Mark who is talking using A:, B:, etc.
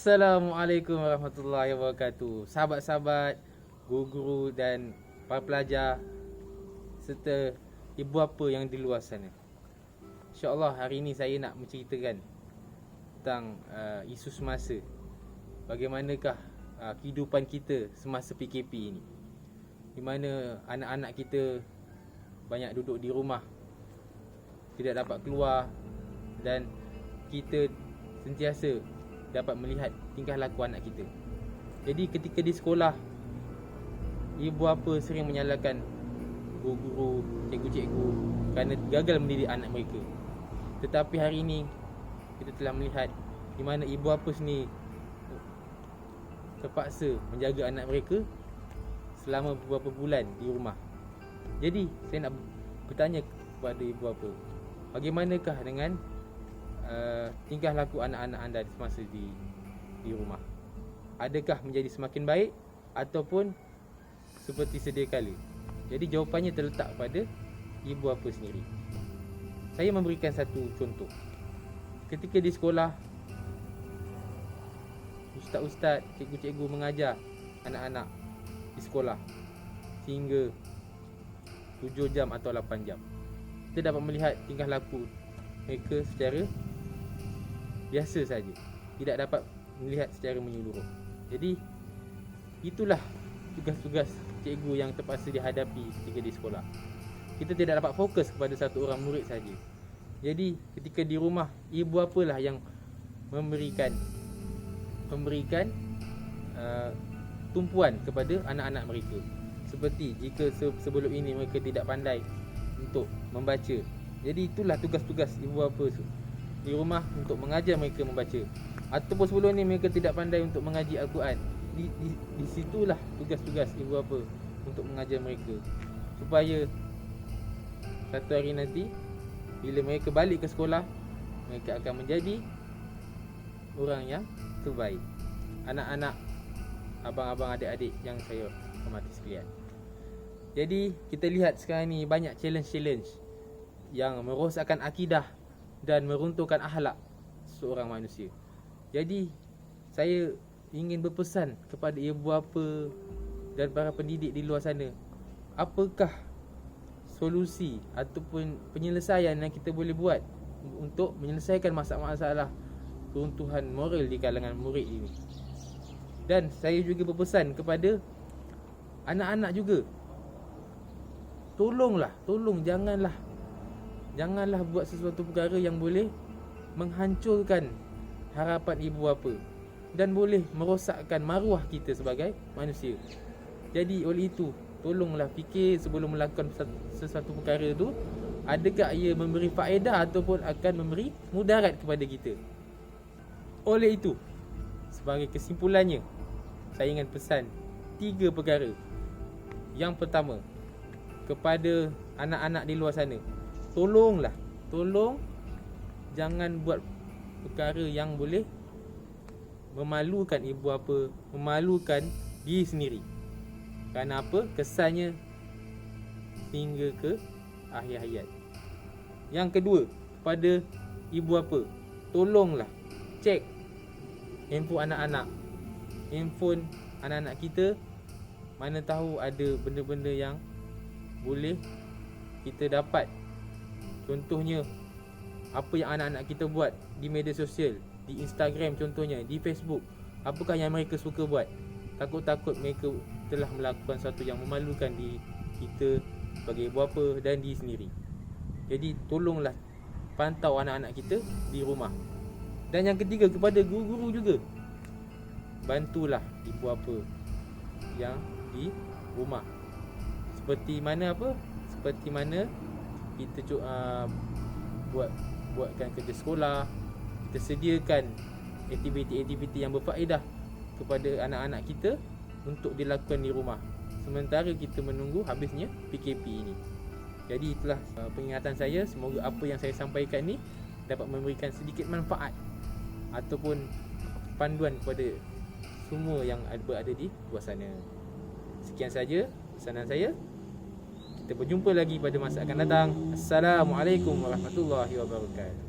A: Assalamualaikum warahmatullahi wabarakatuh. Sahabat-sahabat, guru-guru dan para pelajar serta ibu bapa yang di luar sana. InsyaAllah hari ini saya nak menceritakan tentang isu semasa. Bagaimanakah kehidupan kita semasa PKP ini, di mana anak-anak kita banyak duduk di rumah, tidak dapat keluar, dan kita sentiasa dapat melihat tingkah laku anak kita. Jadi ketika di sekolah, ibu bapa sering menyalahkan guru-guru, cikgu-cikgu kerana gagal mendidik anak mereka. Tetapi hari ini kita telah melihat di mana ibu bapa sendiri terpaksa menjaga anak mereka selama beberapa bulan di rumah. Jadi saya nak bertanya kepada ibu bapa, bagaimanakah dengan tingkah laku anak-anak anda semasa di rumah? Adakah menjadi semakin baik ataupun seperti sedia kala? Jadi jawapannya terletak pada ibu bapa sendiri. Saya memberikan satu contoh. Ketika di sekolah, ustaz-ustaz, cikgu-cikgu mengajar anak-anak di sekolah sehingga 7 jam atau 8 jam. Kita dapat melihat tingkah laku mereka secara biasa saja, tidak dapat melihat secara menyeluruh. Jadi itulah tugas-tugas cikgu yang terpaksa dihadapi ketika di sekolah. Kita tidak dapat fokus kepada satu orang murid saja. Jadi ketika di rumah, ibu bapalah yang memberikan tumpuan kepada anak-anak mereka. Seperti jika sebelum ini mereka tidak pandai untuk membaca, jadi itulah tugas-tugas ibu bapa di rumah untuk mengajar mereka membaca. Ataupun sebelum ni mereka tidak pandai untuk mengaji Al-Quran, di situlah tugas-tugas ibu bapa untuk mengajar mereka, supaya satu hari nanti bila mereka balik ke sekolah, mereka akan menjadi orang yang terbaik. Anak-anak, abang-abang, adik-adik yang saya hormati sekalian, jadi kita lihat sekarang ni banyak challenge yang merosakkan akidah dan meruntuhkan akhlak seorang manusia. Jadi saya ingin berpesan kepada ibu bapa dan para pendidik di luar sana, apakah solusi ataupun penyelesaian yang kita boleh buat untuk menyelesaikan masalah-masalah keruntuhan moral di kalangan murid ini. Dan saya juga berpesan kepada anak-anak juga, tolong janganlah buat sesuatu perkara yang boleh menghancurkan harapan ibu bapa dan boleh merosakkan maruah kita sebagai manusia. Jadi oleh itu, tolonglah fikir sebelum melakukan sesuatu perkara itu, adakah ia memberi faedah ataupun akan memberi mudarat kepada kita. Oleh itu, sebagai kesimpulannya, saya ingin pesan 3 perkara. Yang pertama, kepada anak-anak di luar sana, tolong jangan buat perkara yang boleh memalukan ibu bapa, memalukan diri sendiri. Kerana apa? Kesannya hingga ke akhir hayat. Yang kedua, kepada ibu bapa, tolonglah cek handphone anak-anak kita. Mana tahu ada benda-benda yang boleh kita dapat. Contohnya, apa yang anak-anak kita buat di media sosial, di Instagram contohnya, di Facebook, apakah yang mereka suka buat. Takut-takut mereka telah melakukan sesuatu yang memalukan di kita sebagai ibu bapa dan diri sendiri. Jadi tolonglah pantau anak-anak kita di rumah. Dan yang ketiga, kepada guru-guru juga, bantulah ibu bapa yang di rumah. Seperti mana kita buatkan kerja sekolah, kita sediakan aktiviti-aktiviti yang berfaedah kepada anak-anak kita untuk dilakukan di rumah sementara kita menunggu habisnya PKP ini. Jadi itulah pengingatan saya. Semoga apa yang saya sampaikan ni dapat memberikan sedikit manfaat ataupun panduan kepada semua yang berada di luar sana. Sekian saja pesanan saya. Kita berjumpa lagi pada masa akan datang. Assalamualaikum warahmatullahi wabarakatuh.